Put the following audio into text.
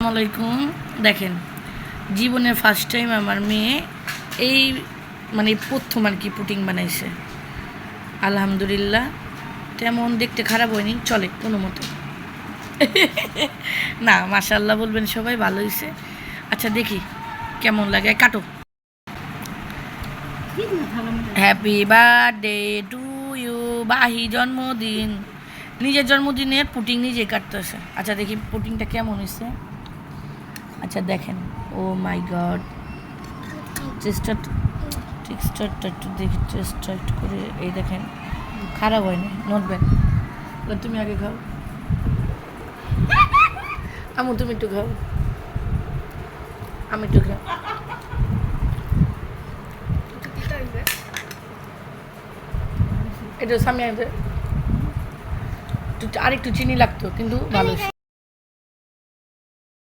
আলাইকুম। দেখেন, জীবনের ফার্স্ট টাইম আমার মেয়ে এই মানে প্রথম আর কি পুটিং বানাইছে। আলহামদুলিল্লাহ, তেমন দেখতে খারাপ হয়নি, চলে কোনো মতো। না, মাশাআল্লাহ বলবেন সবাই, ভালো হয়েছে। আচ্ছা দেখি কেমন লাগে, কাটো। Happy birthday to you. বাহি জন্মদিন, নিজের জন্মদিনের পুটিং নিজেই কাটতেছে। আচ্ছা দেখি পুটিংটা কেমন হয়েছে। আচ্ছা দেখেন, ও মাই গড, টেক্সচারটা একটু দেখি, চেষ্টা একটু করে। এই দেখেন, খারাপ হয়নি, নট ব্যাড। তুমি আগে খাও, আমু তুমি একটু খাও, আমি একটু খাও। এটা সামনে আরেকটু চিনি লাগতো, কিন্তু ভালো।